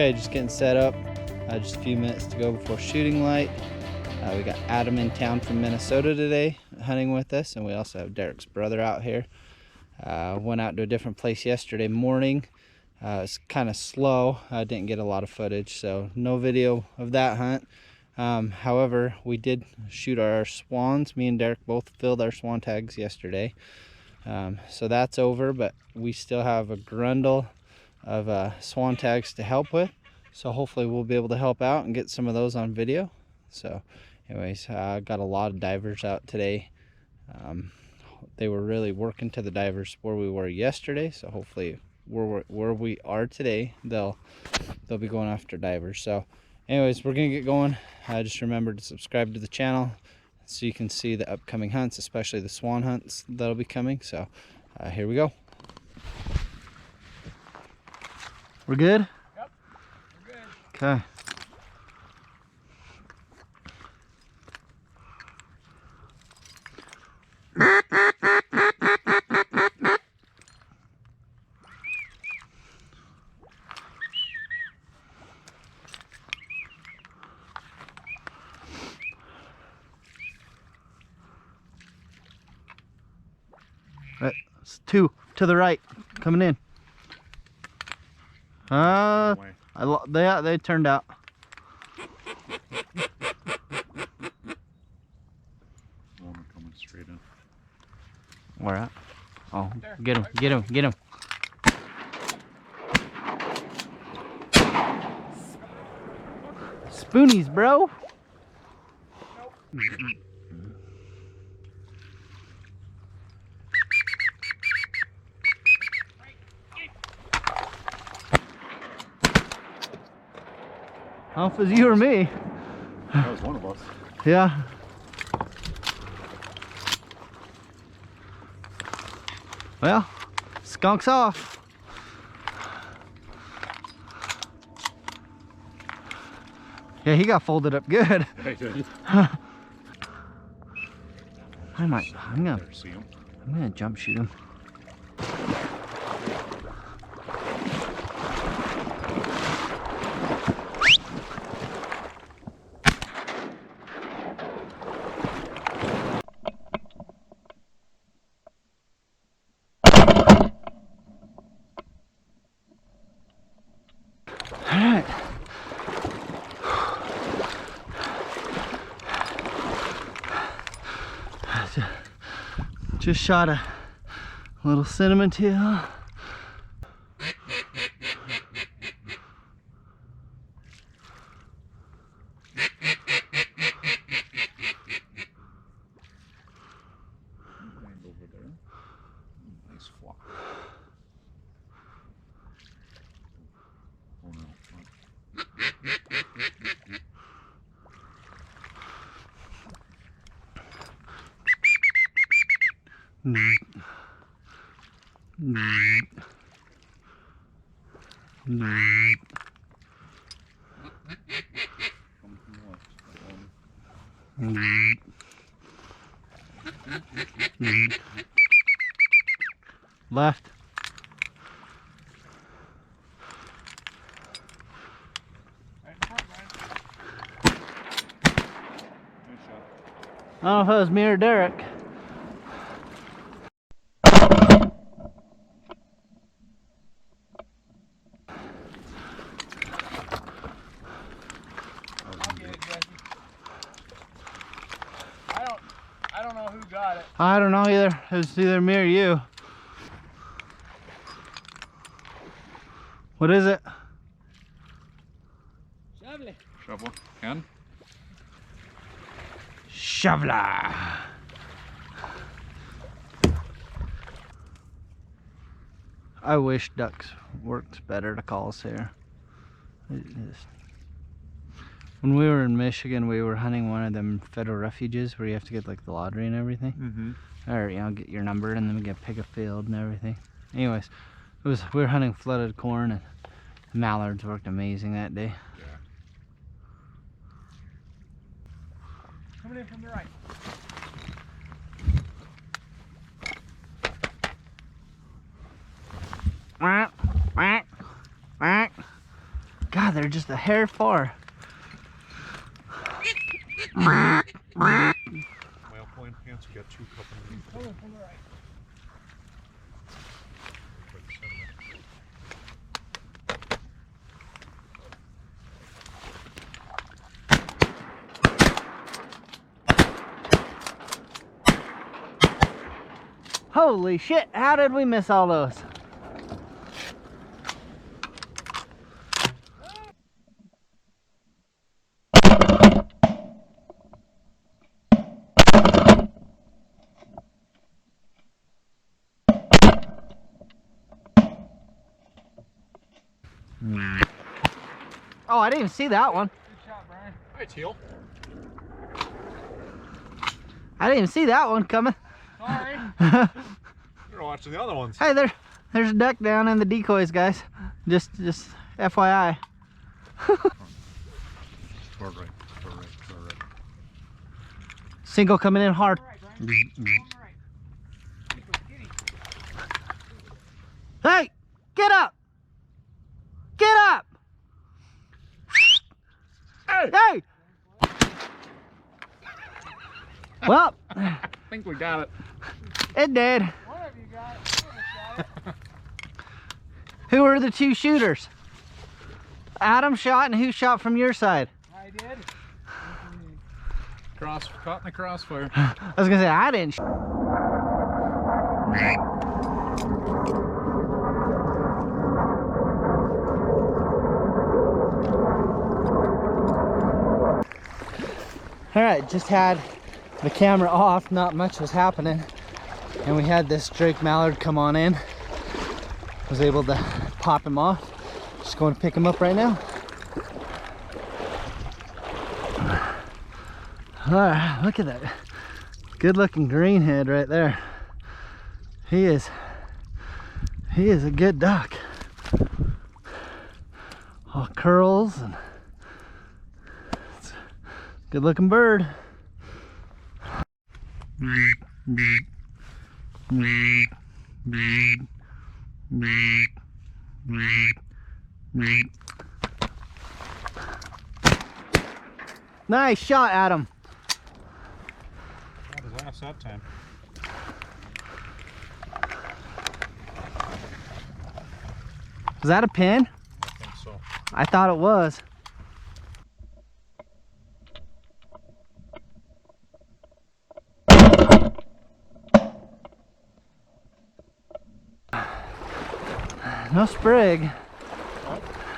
Okay, just getting set up. Just a few minutes to go before shooting light. We got Adam in town from Minnesota today hunting with us, and we also have Derek's brother out here. Went out to a different place yesterday morning. It's kind of slow. I didn't get a lot of footage, so no video of that hunt. However, we did shoot our swans. Me and Derek both filled our swan tags yesterday. So that's over, but we still have a grundle of swan tags to help with. So hopefully we'll be able to help out and get some of those on video. So anyways, got a lot of divers out today. They were really working to the divers where we were yesterday. So hopefully where we are today, they'll be going after divers. So anyways, we're gonna get going. Just remember to subscribe to the channel so you can see the upcoming hunts, especially the swan hunts that'll be coming. So here we go. We're good? Yep, we're good. Okay. Right, it's two to the right, coming in. They turned out. One coming straight in. Where at? Oh, There. get him, get him, get him. Spoonies, bro. Nope. I don't know if it's you or me. That was one of us. Yeah. Well, skunk's off. Yeah, he got folded up good. Yeah, he did. I'm gonna Never see him. jump shoot him. Alright. Just shot a little cinnamon tail. And over there. Nice flock. Oh no. Coming from the left. Left. Right in front, Ryan. Nice shot. I don't know if it was me or Derek. I'll get it, Jesse. I don't know who got it. I don't know either. It was either me or you. What is it? Shovel. Shovel. Ken? Shoveler. I wish ducks worked better to call us here. When we were in Michigan, we were hunting one of them federal refuges where you have to get like the lottery and everything. Mm-hmm. Or, you know, get your number and then we get pick a field and everything. Anyways, we were hunting flooded corn, and the mallards worked amazing that day. Yeah. Coming in from the right. Quack, quack, quack. God, they're just a hair far. Male point pants, we got 2 couple of these. Coming from the right. Holy shit, how did we miss all those? Oh, I didn't even see that one. Good shot, Brian. Hi, Teal. I didn't even see that one coming. Sorry. You're watching the other ones. Hey, there's a duck down in the decoys, guys. Just FYI. Toward right, toward right, toward right. Single coming in hard. All right, Brian. On the right. Get him. Hey, get up! Get up! Hey! Well, I think we got it. it did. One of you got it. One of us got it. Who were the 2 shooters? Adam shot, and who shot from your side? I did. Caught in the crossfire. I was gonna say, I didn't. All right, just had the camera off, not much was happening. And we had this Drake Mallard come on in. Was able to pop him off. Just going to pick him up right now. All right, look at that. Good looking greenhead right there. He is a good duck. All curls and it's a good looking bird. Nice shot, Adam. That was last that time. Was that a pin? I think so. I thought it was. No sprig.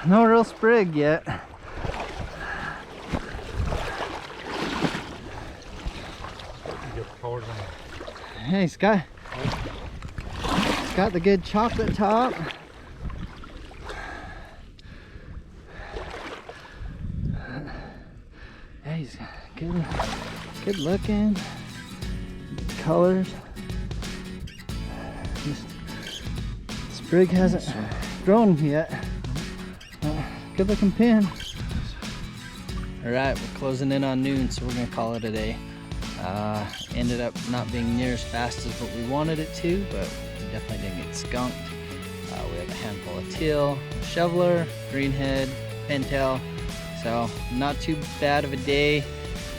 No real sprig yet. You get the colors on it. Hey, he's got the good chocolate top. Yeah, he's good looking. Colors. Just, sprig hasn't grown yet. Good looking pin. All right, we're closing in on noon, so we're gonna call it a day. Ended up not being near as fast as what we wanted it to, but we definitely didn't get skunked. We have a handful of teal, shoveler, greenhead, pintail, so not too bad of a day.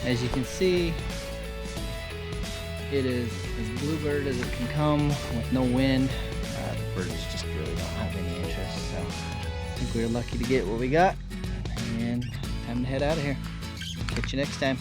As you can see, it is as bluebird as it can come with no wind. The birds just really don't have any interest, so I think we were lucky to get what we got, and time to head out of here. Catch you next time.